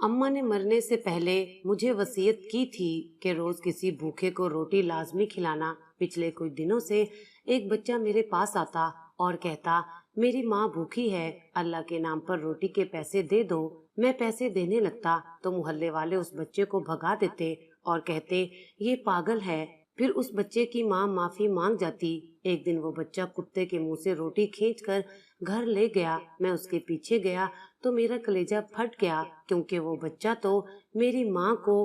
अम्मा ने मरने से पहले मुझे वसीयत की थी कि रोज किसी भूखे को रोटी लाजमी खिलाना। पिछले कुछ दिनों से एक बच्चा मेरे पास आता और कहता, मेरी माँ भूखी है, अल्लाह के नाम पर रोटी के पैसे दे दो। मैं पैसे देने लगता तो मोहल्ले वाले उस बच्चे को भगा देते और कहते, ये पागल है। फिर उस बच्चे की माँ माफी मांग जाती। एक दिन वो बच्चा कुत्ते के मुंह से रोटी खींचकर घर ले गया। मैं उसके पीछे गया तो मेरा कलेजा फट गया, क्योंकि वो बच्चा तो मेरी माँ को।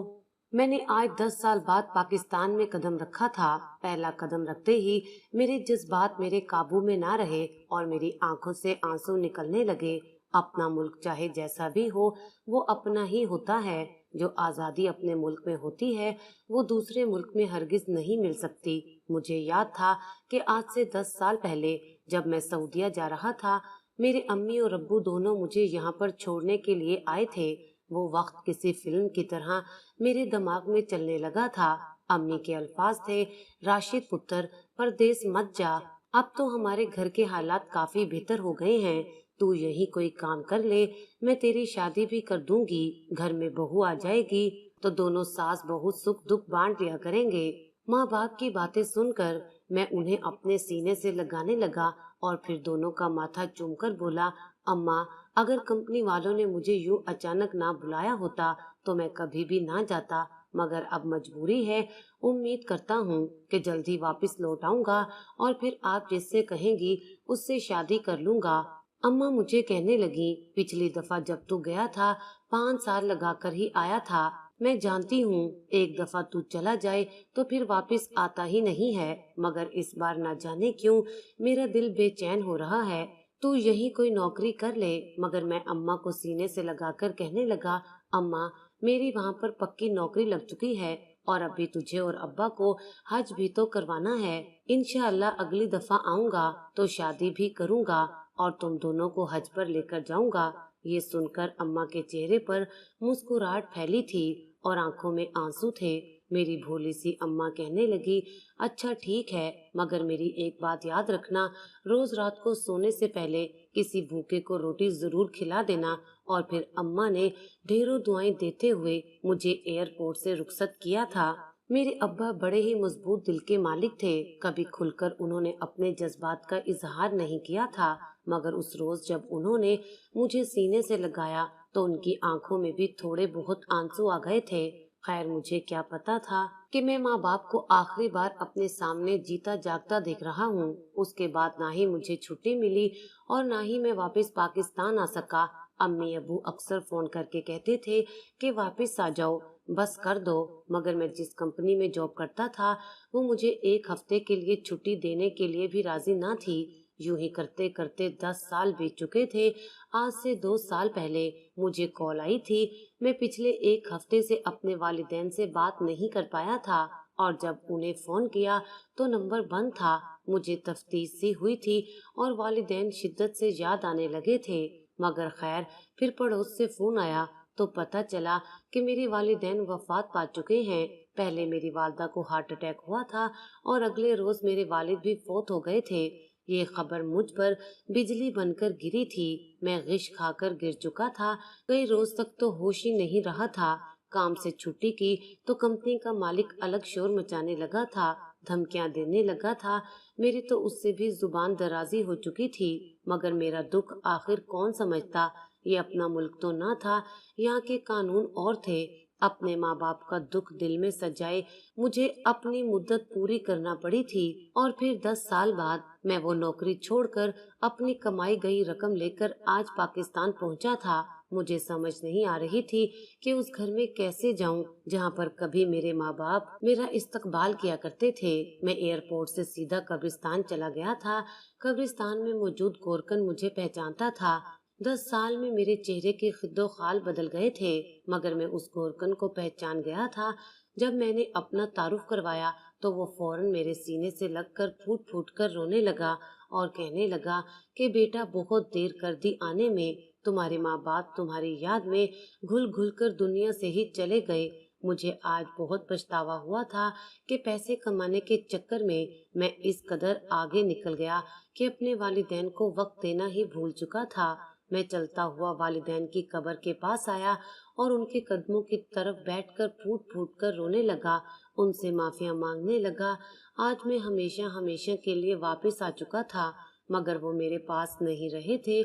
मैंने आज 10 साल बाद पाकिस्तान में कदम रखा था। पहला कदम रखते ही मेरे जज्बात मेरे काबू में ना रहे और मेरी आंखों से आंसू निकलने लगे। अपना मुल्क चाहे जैसा भी हो, वो अपना ही होता है। जो आजादी अपने मुल्क में होती है वो दूसरे मुल्क में हरगिज नहीं मिल सकती। मुझे याद था कि आज से 10 साल पहले जब मैं सऊदीया जा रहा था, मेरे अम्मी और अब्बू दोनों मुझे यहाँ पर छोड़ने के लिए आए थे। वो वक्त किसी फिल्म की तरह मेरे दिमाग में चलने लगा था। अम्मी के अल्फाज थे, राशिद पुत्र, परदेस मत जा, अब तो हमारे घर के हालात काफी बेहतर हो गए हैं। तू यही कोई काम कर ले, मैं तेरी शादी भी कर दूंगी। घर में बहू आ जाएगी तो दोनों सास बहू सुख दुख बांट लिया करेंगे। माँ बाप की बातें सुनकर मैं उन्हें अपने सीने से लगाने लगा और फिर दोनों का माथा चूमकर बोला, अम्मा, अगर कंपनी वालों ने मुझे यूं अचानक ना बुलाया होता तो मैं कभी भी ना जाता, मगर अब मजबूरी है। उम्मीद करता हूँ कि जल्दी वापस लौट आऊंगा और फिर आप जिससे कहेंगी उससे शादी कर लूंगा। अम्मा मुझे कहने लगी, पिछली दफा जब तू गया था 5 साल लगाकर ही आया था। मैं जानती हूँ एक दफा तू चला जाए तो फिर वापस आता ही नहीं है, मगर इस बार ना जाने क्यों मेरा दिल बेचैन हो रहा है। तू यही कोई नौकरी कर ले। मगर मैं अम्मा को सीने से लगाकर कहने लगा, अम्मा, मेरी वहाँ पर पक्की नौकरी लग चुकी है और अभी तुझे और अब्बा को हज भी तो करवाना है। इंशाअल्लाह अगली दफा आऊंगा तो शादी भी करूंगा और तुम दोनों को हज पर लेकर जाऊंगा। ये सुनकर अम्मा के चेहरे पर मुस्कुराहट फैली थी और आंखों में आंसू थे। मेरी भोली सी अम्मा कहने लगी, अच्छा ठीक है, मगर मेरी एक बात याद रखना, रोज रात को सोने से पहले किसी भूखे को रोटी जरूर खिला देना। और फिर अम्मा ने ढेरों दुआएं देते हुए मुझे एयरपोर्ट से रुखसत किया था। मेरे अब्बा बड़े ही मजबूत दिल के मालिक थे। कभी खुलकर उन्होंने अपने जज्बात का इजहार नहीं किया था, मगर उस रोज जब उन्होंने मुझे सीने से लगाया तो उनकी आंखों में भी थोड़े बहुत आंसू आ गए थे। खैर, मुझे क्या पता था कि मैं माँ बाप को आखिरी बार अपने सामने जीता जागता देख रहा हूँ। उसके बाद ना ही मुझे छुट्टी मिली और ना ही मैं वापस पाकिस्तान आ सका। अम्मी अबू अक्सर फोन करके कहते थे कि वापस आ जाओ, बस कर दो, मगर मैं जिस कंपनी में जॉब करता था वो मुझे 1 हफ्ते के लिए छुट्टी देने के लिए भी राजी ना थी। यूं ही करते करते 10 साल बीत चुके थे। आज से 2 साल पहले मुझे कॉल आई थी। मैं पिछले 1 हफ्ते से अपने वालिदैन से बात नहीं कर पाया था और जब उन्हें फोन किया तो नंबर बंद था। मुझे तफ्तीश सी हुई थी और वालिदैन शिद्दत से याद आने लगे थे। मगर खैर, फिर पड़ोस से फोन आया तो पता चला कि मेरे वालिदैन वफात पा चुके हैं। पहले मेरी वालदा को हार्ट अटैक हुआ था और अगले रोज मेरे वालिद भी फौत हो गए थे। ये खबर मुझ पर बिजली बनकर गिरी थी। मैं गिश खाकर गिर चुका था। कई रोज तक तो होश ही नहीं रहा था। काम से छुट्टी की तो कंपनी का मालिक अलग शोर मचाने लगा था, धमकियां देने लगा था। मेरी तो उससे भी जुबान दराजी हो चुकी थी। मगर मेरा दुख आखिर कौन समझता। ये अपना मुल्क तो ना था, यहाँ के कानून और थे। अपने माँ बाप का दुख दिल में सजाए मुझे अपनी मुद्दत पूरी करना पड़ी थी और फिर 10 साल बाद मैं वो नौकरी छोड़कर अपनी कमाई गई रकम लेकर आज पाकिस्तान पहुंचा था। मुझे समझ नहीं आ रही थी कि उस घर में कैसे जाऊं जहां पर कभी मेरे माँ बाप मेरा इस्तकबाल किया करते थे। मैं एयरपोर्ट से सीधा कब्रिस्तान चला गया था। कब्रिस्तान में मौजूद गोरकन मुझे पहचानता था। 10 साल में मेरे चेहरे के खिद्दो खाल बदल गए थे, मगर मैं उस गोरकन को पहचान गया था। जब मैंने अपना तारुफ करवाया तो वो फौरन मेरे सीने से लगकर फूट फूट कर रोने लगा और कहने लगा कि बेटा, बहुत देर कर दी आने में। तुम्हारे माँ बाप तुम्हारी याद में घुल घुल कर दुनिया से ही चले गए। मुझे आज बहुत पछतावा हुआ था कि पैसे कमाने के चक्कर में मैं इस कदर आगे निकल गया कि अपने वालिदैन को वक्त देना ही भूल चुका था। मैं चलता हुआ वालिदैन की कब्र के पास आया और उनके कदमों की तरफ बैठकर फूट फूट कर रोने लगा, उनसे माफिया मांगने लगा। आज मैं हमेशा हमेशा के लिए वापस आ चुका था, मगर वो मेरे पास नहीं रहे थे।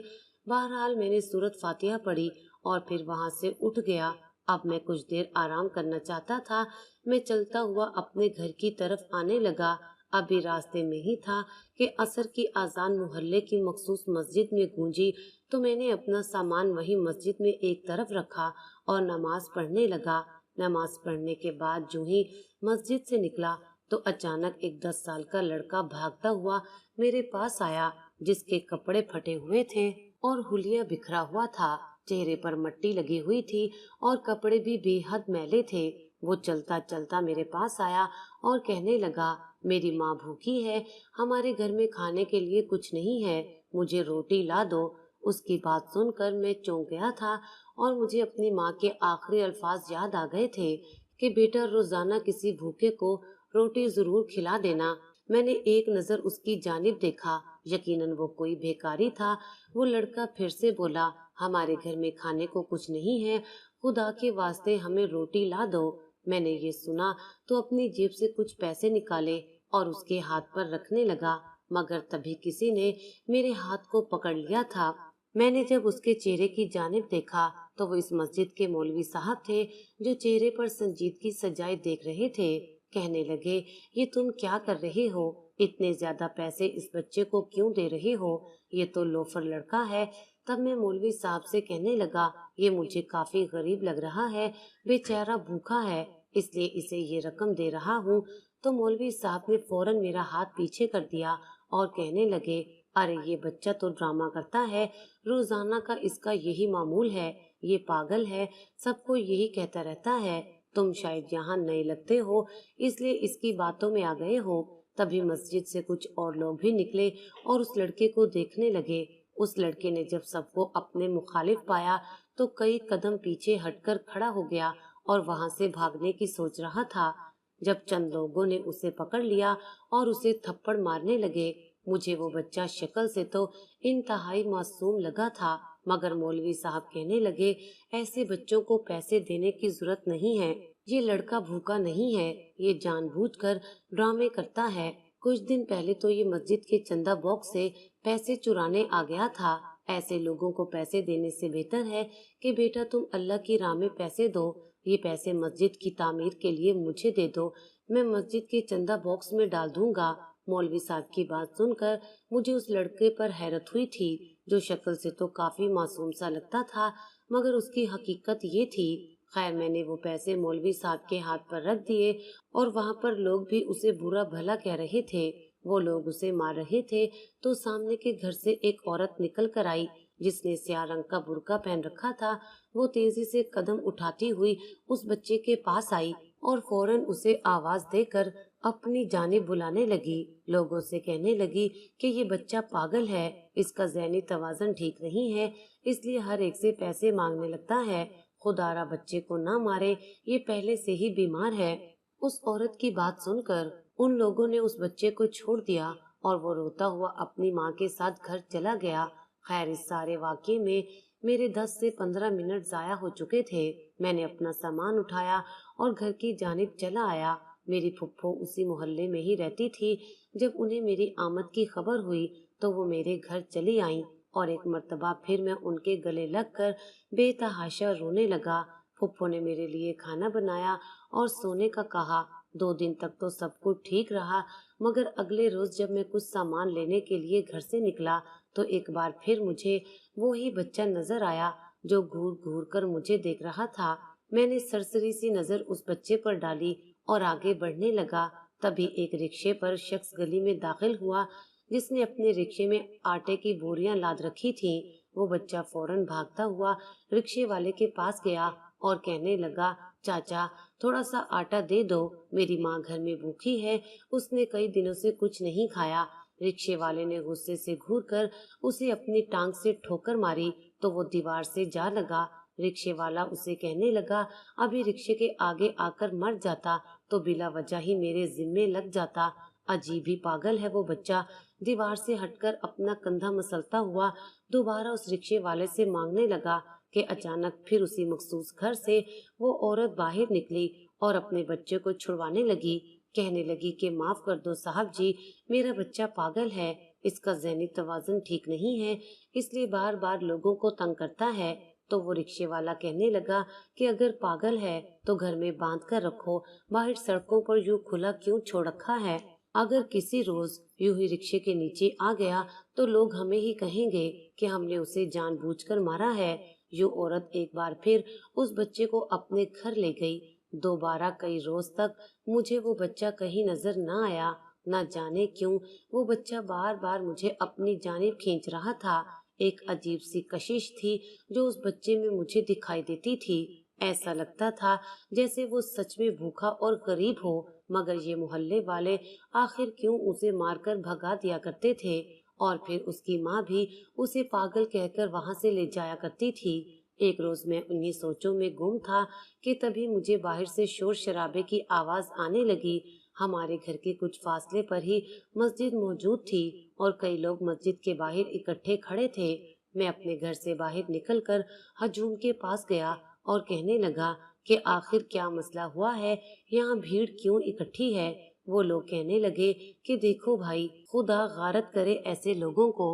बहरहाल मैंने सूरत फातिहा पढ़ी और फिर वहां से उठ गया। अब मैं कुछ देर आराम करना चाहता था। मैं चलता हुआ अपने घर की तरफ आने लगा। अभी रास्ते में ही था कि असर की अजान मोहल्ले की मखसूस मस्जिद में गूंजी, तो मैंने अपना सामान वही मस्जिद में एक तरफ रखा और नमाज पढ़ने लगा। नमाज पढ़ने के बाद जो ही मस्जिद से निकला तो अचानक एक 10 साल का लड़का भागता हुआ मेरे पास आया, जिसके कपड़े फटे हुए थे और हुलिया बिखरा हुआ था। चेहरे पर मट्टी लगी हुई थी और कपड़े भी बेहद मैले थे। वो चलता चलता मेरे पास आया और कहने लगा, मेरी माँ भूखी है, हमारे घर में खाने के लिए कुछ नहीं है, मुझे रोटी ला दो। उसकी बात सुनकर मैं चौंक गया था और मुझे अपनी माँ के आखिरी अल्फाज याद आ गए थे कि बेटा, रोजाना किसी भूखे को रोटी जरूर खिला देना। मैंने एक नजर उसकी जानिब देखा, यकीनन वो कोई भिखारी था। वो लड़का फिर से बोला, हमारे घर में खाने को कुछ नहीं है, खुदा के वास्ते हमें रोटी ला दो। मैंने ये सुना तो अपनी जेब से कुछ पैसे निकाले और उसके हाथ पर रखने लगा, मगर तभी किसी ने मेरे हाथ को पकड़ लिया था। मैंने जब उसके चेहरे की जानिब देखा तो वो इस मस्जिद के मौलवी साहब थे, जो चेहरे पर संजीदगी सजाए देख रहे थे। कहने लगे, ये तुम क्या कर रहे हो? इतने ज्यादा पैसे इस बच्चे को क्यों दे रहे हो? ये तो लोफर लड़का है। तब मैं मौलवी साहब से कहने लगा, ये मुझे काफी गरीब लग रहा है, बेचारा भूखा है, इसलिए इसे ये रकम दे रहा हूँ। तो मौलवी साहब ने फौरन मेरा हाथ पीछे कर दिया और कहने लगे, अरे ये बच्चा तो ड्रामा करता है, रोजाना का इसका यही मामूल है, ये पागल है, सबको यही कहता रहता है। तुम शायद यहाँ नए लगते हो, इसलिए इसकी बातों में आ गए हो। तभी मस्जिद से कुछ और लोग भी निकले और उस लड़के को देखने लगे। उस लड़के ने जब सबको अपने मुखालिफ पाया तो कई कदम पीछे हटकर खड़ा हो गया और वहां से भागने की सोच रहा था, जब चंद लोगों ने उसे पकड़ लिया और उसे थप्पड़ मारने लगे। मुझे वो बच्चा शक्ल से तो इंतहाई मासूम लगा था, मगर मौलवी साहब कहने लगे, ऐसे बच्चों को पैसे देने की जरूरत नहीं है, ये लड़का भूखा नहीं है, ये जानबूझकर ड्रामे करता है। कुछ दिन पहले तो ये मस्जिद के चंदा बॉक्स से पैसे चुराने आ गया था। ऐसे लोगों को पैसे देने से बेहतर है कि बेटा तुम अल्लाह की राह में पैसे दो। ये पैसे मस्जिद की तामीर के लिए मुझे दे दो, मैं मस्जिद के चंदा बॉक्स में डाल दूंगा। मौलवी साहब की बात सुनकर मुझे उस लड़के पर हैरत हुई थी, जो शक्ल से तो काफी मासूम सा लगता था, मगर उसकी हकीकत ये थी। खैर, मैंने वो पैसे मौलवी साहब के हाथ पर रख दिए और वहाँ पर लोग भी उसे बुरा भला कह रहे थे। वो लोग उसे मार रहे थे तो सामने के घर से एक औरत निकल कर आई, जिसने स्याह रंग का बुर्का पहन रखा था। वो तेजी से कदम उठाती हुई उस बच्चे के पास आई और फौरन उसे आवाज देकर अपनी जानिब बुलाने लगी। लोगों से कहने लगी कि ये बच्चा पागल है, इसका ज़हनी तवाज़ुन ठीक नहीं है, इसलिए हर एक से पैसे मांगने लगता है। खुदारा बच्चे को ना मारे, ये पहले से ही बीमार है। उस औरत की बात सुनकर उन लोगों ने उस बच्चे को छोड़ दिया और वो रोता हुआ अपनी माँ के साथ घर चला गया। खैर, इस सारे वाक़ये में मेरे 10 से 15 मिनट जाया हो चुके थे। मैंने अपना सामान उठाया और घर की जानिब चला आया। मेरी फुफ्फो उसी मोहल्ले में ही रहती थी। जब उन्हें मेरी आमद की खबर हुई तो वो मेरे घर चली आईं और एक मर्तबा फिर मैं उनके गले लगकर बेतहाशा रोने लगा। फुफ्फो ने मेरे लिए खाना बनाया और सोने का कहा। 2 दिन तक तो सब कुछ ठीक रहा, मगर अगले रोज जब मैं कुछ सामान लेने के लिए घर से निकला तो एक बार फिर मुझे वो ही बच्चा नजर आया, जो घूर घूर कर मुझे देख रहा था। मैंने सरसरी सी नजर उस बच्चे पर डाली और आगे बढ़ने लगा। तभी एक रिक्शे पर शख्स गली में दाखिल हुआ, जिसने अपने रिक्शे में आटे की बोरियां लाद रखी थी। वो बच्चा फौरन भागता हुआ रिक्शे वाले के पास गया और कहने लगा, चाचा थोड़ा सा आटा दे दो, मेरी माँ घर में भूखी है, उसने कई दिनों से कुछ नहीं खाया। रिक्शे वाले ने गुस्से से घूरकर उसे अपनी टांग से ठोकर मारी तो वो दीवार से जा लगा। रिक्शे वाला उसे कहने लगा, अभी रिक्शे के आगे आकर मर जाता तो बिला वजह ही मेरे जिम्मे लग जाता, अजीब ही पागल है वो बच्चा। दीवार से हटकर अपना कंधा मसलता हुआ दोबारा उस रिक्शे वाले से मांगने लगा कि अचानक फिर उसी मखसूस घर से वो औरत बाहर निकली और अपने बच्चे को छुड़वाने लगी। कहने लगी कि माफ कर दो साहब जी, मेरा बच्चा पागल है, इसका ज़हनी तवाज़ुन ठीक नहीं है, इसलिए बार बार लोगों को तंग करता है। तो वो रिक्शे वाला कहने लगा कि अगर पागल है तो घर में बांध कर रखो, बाहर सड़कों पर यूं खुला क्यों छोड़ रखा है। अगर किसी रोज यूं ही रिक्शे के नीचे आ गया तो लोग हमें ही कहेंगे कि हमने उसे जानबूझकर मारा है। यूं औरत एक बार फिर उस बच्चे को अपने घर ले गई। दोबारा कई रोज तक मुझे वो बच्चा कहीं नजर न आया। न जाने क्यों वो बच्चा बार बार मुझे अपनी जानिब खींच रहा था। एक अजीब सी कशिश थी जो उस बच्चे में मुझे दिखाई देती थी। ऐसा लगता था जैसे वो सच में भूखा और गरीब हो, मगर ये मोहल्ले वाले आखिर क्यों उसे मारकर भगा दिया करते थे। और फिर उसकी माँ भी उसे पागल कहकर वहां से ले जाया करती थी। एक रोज मैं उन्हीं सोचों में गुम था कि तभी मुझे बाहर से शोर शराबे की आवाज आने लगी। हमारे घर के कुछ फासले पर ही मस्जिद मौजूद थी और कई लोग मस्जिद के बाहर इकट्ठे खड़े थे। मैं अपने घर से बाहर निकलकर हजूम के पास गया और कहने लगा कि आखिर क्या मसला हुआ है, यहाँ भीड़ क्यों इकट्ठी है। वो लोग कहने लगे कि देखो भाई, खुदा गारत करे ऐसे लोगों को।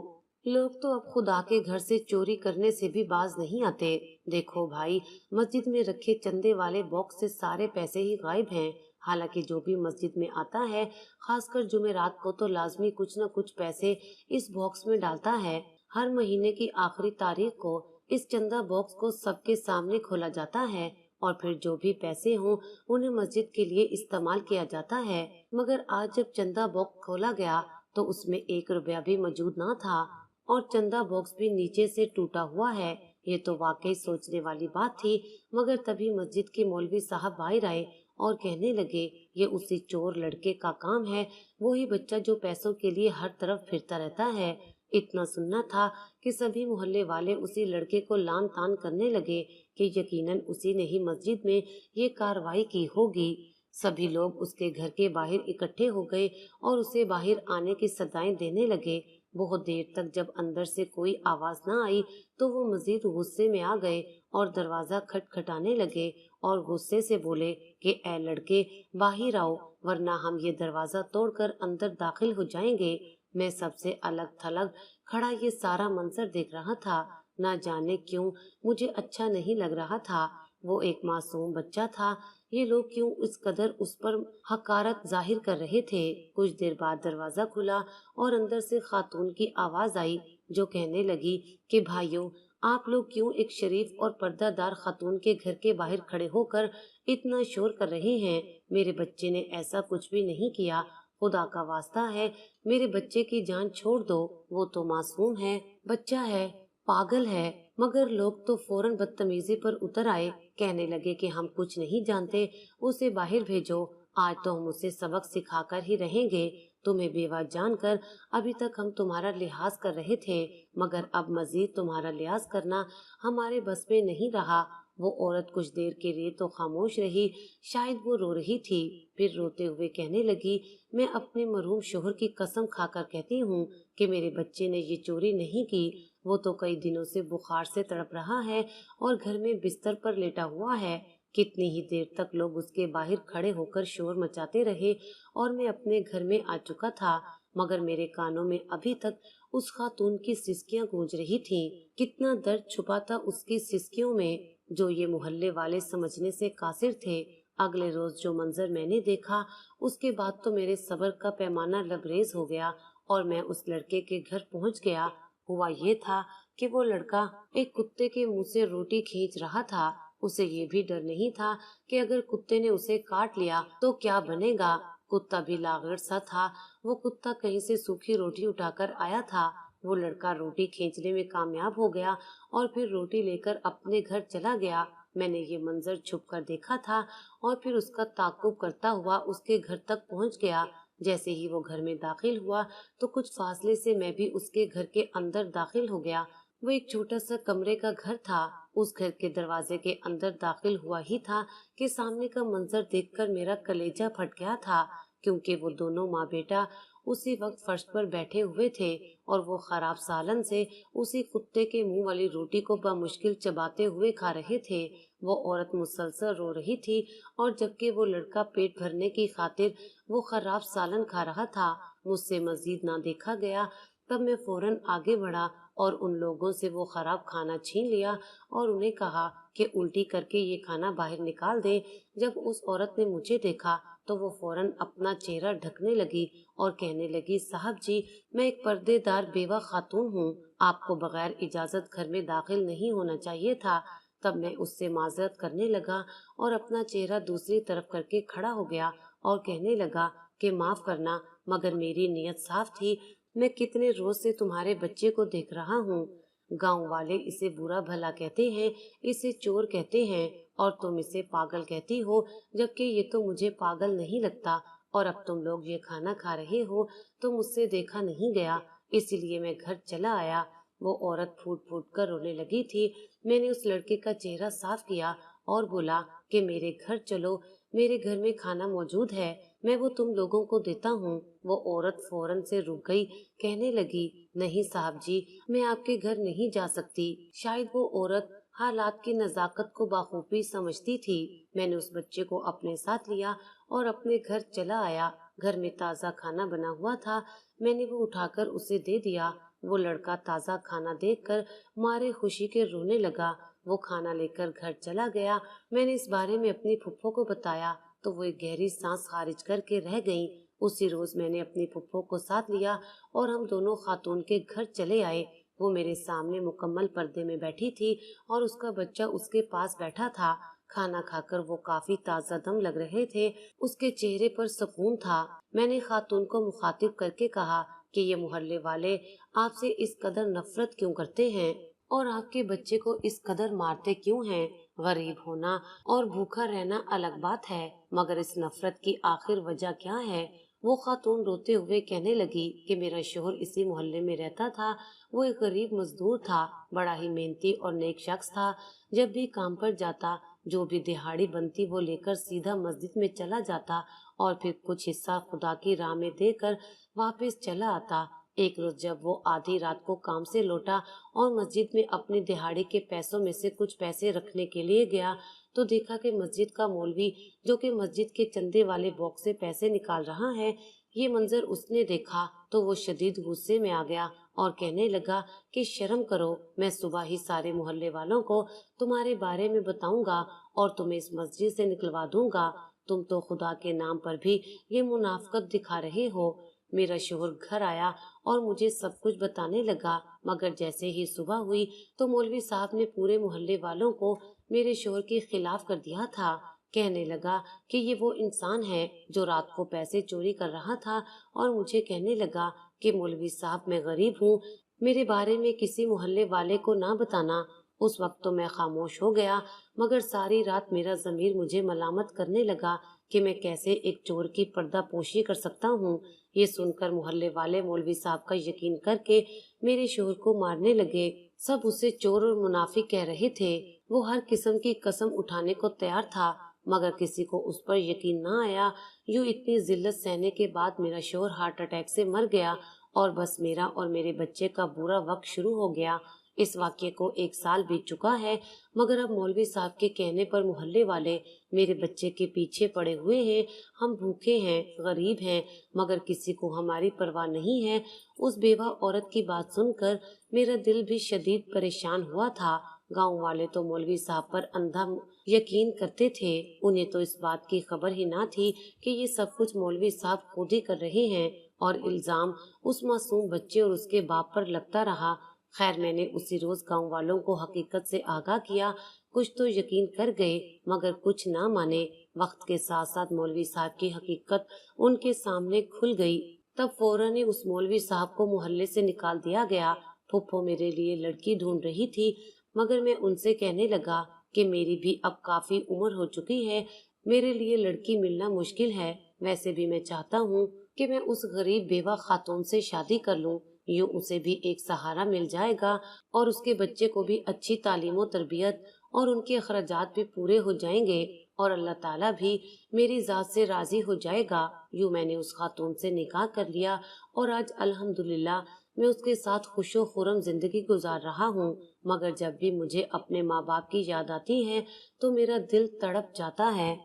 लोग तो अब खुदा के घर से चोरी करने से भी बाज नहीं आते। देखो भाई, मस्जिद में रखे चंदे वाले बॉक्स से सारे पैसे ही गायब हैं। हालांकि जो भी मस्जिद में आता है, खासकर जुमेरात को, तो लाजमी कुछ न कुछ पैसे इस बॉक्स में डालता है। हर महीने की आखिरी तारीख को इस चंदा बॉक्स को सबके सामने खोला जाता है और फिर जो भी पैसे हों उन्हें मस्जिद के लिए इस्तेमाल किया जाता है। मगर आज जब चंदा बॉक्स खोला गया तो उसमें 1 रुपया भी मौजूद न था और चंदा बॉक्स भी नीचे से टूटा हुआ है। ये तो वाकई सोचने वाली बात थी। मगर तभी मस्जिद के मौलवी साहब बाहर आए और कहने लगे, ये उसी चोर लड़के का काम है, वही बच्चा जो पैसों के लिए हर तरफ फिरता रहता है। इतना सुनना था कि सभी मोहल्ले वाले उसी लड़के को लान तान करने लगे कि यकीनन उसी ने ही मस्जिद में ये कार्रवाई की होगी। सभी लोग उसके घर के बाहर इकट्ठे हो गए और उसे बाहर आने की सदाएं देने लगे। बहुत देर तक जब अंदर से कोई आवाज न आई तो वो मजीद गुस्से में आ गए और दरवाजा खटखटाने लगे और गुस्से से बोले कि ए लड़के, बाहर आओ, वरना हम ये दरवाजा तोड़कर अंदर दाखिल हो जाएंगे। मैं सबसे अलग थलग खड़ा ये सारा मंजर देख रहा था। ना जाने क्यों मुझे अच्छा नहीं लग रहा था। वो एक मासूम बच्चा था, ये लोग क्यों इस कदर उस पर हकारत जाहिर कर रहे थे। कुछ देर बाद दरवाजा खुला और अंदर से खातून की आवाज आई जो कहने लगी कि भाइयों, आप लोग क्यों एक शरीफ और पर्दादार खातून के घर के बाहर खड़े होकर इतना शोर कर रहे हैं। मेरे बच्चे ने ऐसा कुछ भी नहीं किया, खुदा का वास्ता है मेरे बच्चे की जान छोड़ दो, वो तो मासूम है, बच्चा है, पागल है। मगर लोग तो फौरन बदतमीजी पर उतर आए, कहने लगे कि हम कुछ नहीं जानते, उसे बाहर भेजो, आज तो हम उसे सबक सिखाकर ही रहेंगे। तुम्हें बेवा जानकर अभी तक हम तुम्हारा लिहाज कर रहे थे, मगर अब मजीद तुम्हारा लिहाज करना हमारे बस में नहीं रहा। वो औरत कुछ देर के लिए तो खामोश रही, शायद वो रो रही थी। फिर रोते हुए कहने लगी, मैं अपने मरहूम शोहर की कसम खाकर कहती हूँ कि मेरे बच्चे ने ये चोरी नहीं की। वो तो कई दिनों से बुखार से तड़प रहा है और घर में बिस्तर पर लेटा हुआ है। कितनी ही देर तक लोग उसके बाहर खड़े होकर शोर मचाते रहे और मैं अपने घर में आ चुका था, मगर मेरे कानों में अभी तक उस खातून की सिसकियां गूंज रही थीं। कितना दर्द छुपा था उसकी सिसकियों में, जो ये मोहल्ले वाले समझने से कासिर थे। अगले रोज जो मंजर मैंने देखा, उसके बाद तो मेरे सब्र का पैमाना लबरेज हो गया और मैं उस लड़के के घर पहुंच गया। हुआ ये था कि वो लड़का एक कुत्ते के मुंह से रोटी खींच रहा था। उसे ये भी डर नहीं था कि अगर कुत्ते ने उसे काट लिया तो क्या बनेगा। कुत्ता भी लाग़र सा था। वो कुत्ता कहीं से सूखी रोटी उठाकर आया था। वो लड़का रोटी खींचने में कामयाब हो गया और फिर रोटी लेकर अपने घर चला गया। मैंने ये मंजर छुप कर देखा था और फिर उसका ताक़ुब करता हुआ उसके घर तक पहुंच गया। जैसे ही वो घर में दाखिल हुआ तो कुछ फासले से मैं भी उसके घर के अंदर दाखिल हो गया। वो एक छोटा सा कमरे का घर था। उस घर के दरवाजे के अंदर दाखिल हुआ ही था कि सामने का मंजर देखकर मेरा कलेजा फट गया था। کیونکہ وہ دونوں ماں بیٹا اسی وقت فرش پر بیٹھے ہوئے تھے اور وہ خراب سالن سے اسی کتے کے منہ والی روٹی کو بمشکل چباتے ہوئے کھا رہے تھے۔ وہ عورت مسلسل رو رہی تھی اور جبکہ وہ لڑکا پیٹ بھرنے کی خاطر وہ خراب سالن کھا رہا تھا۔ مجھ سے مزید نہ دیکھا گیا، تب میں فوراً آگے بڑھا اور ان لوگوں سے وہ خراب کھانا چھین لیا اور انہیں کہا کہ الٹی کر کے یہ کھانا باہر نکال دیں۔ جب اس عورت نے مجھے دیکھا تو وہ فوراً اپنا چہرہ ڈھکنے لگی اور کہنے لگی، صاحب جی، میں ایک پردے دار بیوہ خاتون ہوں، آپ کو بغیر اجازت گھر میں داخل نہیں ہونا چاہیے تھا۔ تب میں اس سے معذرت کرنے لگا اور اپنا چہرہ دوسری طرف کر کے کھڑا ہو گیا اور کہنے لگا کہ معاف کرنا، مگر میری نیت صاف تھی، میں کتنے روز سے تمہارے بچے کو دیکھ رہا ہوں۔ گاؤں والے اسے برا بھلا کہتے ہیں، اسے چور کہتے ہیں اور تم اسے پاگل کہتی ہو، جبکہ یہ تو مجھے پاگل نہیں لگتا، اور اب تم لوگ یہ کھانا کھا رہے ہو تو مجھ سے دیکھا نہیں گیا، اسی لیے میں گھر چلا آیا۔ وہ عورت پھوٹ پھوٹ کر رونے لگی تھی۔ میں نے اس لڑکے کا چہرہ صاف کیا اور بولا کہ میرے گھر چلو، میرے گھر میں کھانا موجود ہے، میں وہ تم لوگوں کو دیتا ہوں۔ وہ عورت فوراً سے رک گئی، کہنے لگی، نہیں صاحب جی، میں آپ کے گھر نہیں جا سکتی۔ شاید وہ عورت حالات کی نزاکت کو بخوبی سمجھتی تھی۔ میں نے اس بچے کو اپنے ساتھ لیا اور اپنے گھر چلا آیا۔ گھر میں تازہ کھانا بنا ہوا تھا، میں نے وہ اٹھا کر اسے دے دیا۔ وہ لڑکا تازہ کھانا دیکھ کر مارے خوشی کے رونے لگا۔ وہ کھانا لے کر گھر چلا گیا۔ میں نے اس بارے میں اپنی پھپھو کو بتایا تو وہ ایک گہری سانس خارج کر کے رہ گئیں۔ اسی روز میں نے اپنی پھپھو کو ساتھ لیا اور ہم دونوں خاتون کے گھر چلے آئے۔ وہ میرے سامنے مکمل پردے میں بیٹھی تھی اور اس کا بچہ اس کے پاس بیٹھا تھا۔ کھانا کھا کر وہ کافی تازہ دم لگ رہے تھے، اس کے چہرے پر سکون تھا۔ میں نے خاتون کو مخاطب کر کے کہا کہ یہ محلے والے آپ سے اس قدر نفرت کیوں کرتے ہیں اور آپ کے بچے کو اس قدر مارتے کیوں ہیں؟ غریب ہونا اور بھوکا رہنا الگ بات ہے، مگر اس نفرت کی آخر وجہ کیا ہے؟ وہ خاتون روتے ہوئے کہنے لگی کہ میرا شوہر اسی محلے میں رہتا تھا، وہ ایک غریب مزدور تھا، بڑا ہی محنتی اور نیک شخص تھا۔ جب بھی کام پر جاتا، جو بھی دہاڑی بنتی وہ لے کر سیدھا مسجد میں چلا جاتا اور پھر کچھ حصہ خدا کی راہ میں دے کر واپس چلا آتا۔ ایک روز جب وہ آدھی رات کو کام سے لوٹا اور مسجد میں اپنی دہاڑی کے پیسوں میں سے کچھ پیسے رکھنے کے لیے گیا تو دیکھا کہ مسجد کا مولوی، جو کہ مسجد کے چندے والے باکس سے پیسے نکال رہا ہے، یہ منظر اس نے دیکھا تو وہ شدید غصے میں آ گیا اور کہنے لگا کہ شرم کرو، میں صبح ہی سارے محلے والوں کو تمہارے بارے میں بتاؤں گا اور تمہیں اس مسجد سے نکلوا دوں گا، تم تو خدا کے نام پر بھی یہ منافقت دکھا رہے ہو۔ میرا شوہر گھر آیا اور مجھے سب کچھ بتانے لگا، مگر جیسے ہی صبح ہوئی تو مولوی صاحب نے پورے محلے والوں کو میرے شوہر کے خلاف کر دیا تھا۔ کہنے لگا کہ یہ وہ انسان ہے جو رات کو پیسے چوری کر رہا تھا اور مجھے کہنے لگا کہ مولوی صاحب میں غریب ہوں، میرے بارے میں کسی محلے والے کو نہ بتانا۔ اس وقت تو میں خاموش ہو گیا، مگر ساری رات میرا ضمیر مجھے ملامت کرنے لگا کہ میں کیسے ایک چور کی پردہ پوشی کر سکتا ہوں۔ یہ سن کر محلے والے مولوی صاحب کا یقین کر کے میرے شوہر کو مارنے لگے۔ سب اسے چور اور منافق کہہ رہے تھے۔ وہ ہر قسم کی قسم اٹھانے کو تیار تھا، مگر کسی کو اس پر یقین نہ آیا۔ یوں اتنی ذلت سہنے کے بعد میرا شوہر ہارٹ اٹیک سے مر گیا اور بس میرا اور میرے بچے کا برا وقت شروع ہو گیا۔ اس واقعے کو 1 سال بیت چکا ہے، مگر اب مولوی صاحب کے کہنے پر محلے والے میرے بچے کے پیچھے پڑے ہوئے ہیں۔ ہم بھوکے ہیں، غریب ہیں، مگر کسی کو ہماری پرواہ نہیں ہے۔ اس بیوہ عورت کی بات سن کر میرا دل بھی شدید پریشان ہوا تھا۔ گاؤں والے تو مولوی صاحب پر اندھا یقین کرتے تھے، انہیں تو اس بات کی خبر ہی نہ تھی کہ یہ سب کچھ مولوی صاحب خود ہی کر رہے ہیں، اور الزام اس معصوم بچے اور اس کے باپ پر لگتا رہا۔ خیر، میں نے اسی روز گاؤں والوں کو حقیقت سے آگاہ کیا۔ کچھ تو یقین کر گئے مگر کچھ نہ مانے۔ وقت کے ساتھ ساتھ مولوی صاحب کی حقیقت ان کے سامنے کھل گئی۔ تب فوراً ہی اس مولوی صاحب کو محلے سے نکال دیا گیا۔ پھپھو میرے لیے لڑکی ڈھونڈ رہی تھی، مگر میں ان سے کہنے لگا کہ میری بھی اب کافی عمر ہو چکی ہے، میرے لیے لڑکی ملنا مشکل ہے۔ ویسے بھی میں چاہتا ہوں کہ میں اس غریب بیوہ خاتون سے شادی کر لوں، یوں اسے بھی ایک سہارا مل جائے گا اور اس کے بچے کو بھی اچھی تعلیم و تربیت اور ان کے اخراجات بھی پورے ہو جائیں گے، اور اللہ تعالیٰ بھی میری ذات سے راضی ہو جائے گا۔ یوں میں نے اس خاتون سے نکاح کر لیا اور آج الحمدللہ میں اس کے ساتھ خوش و خرم زندگی گزار رہا ہوں، مگر جب بھی مجھے اپنے ماں باپ کی یاد آتی ہے تو میرا دل تڑپ جاتا ہے۔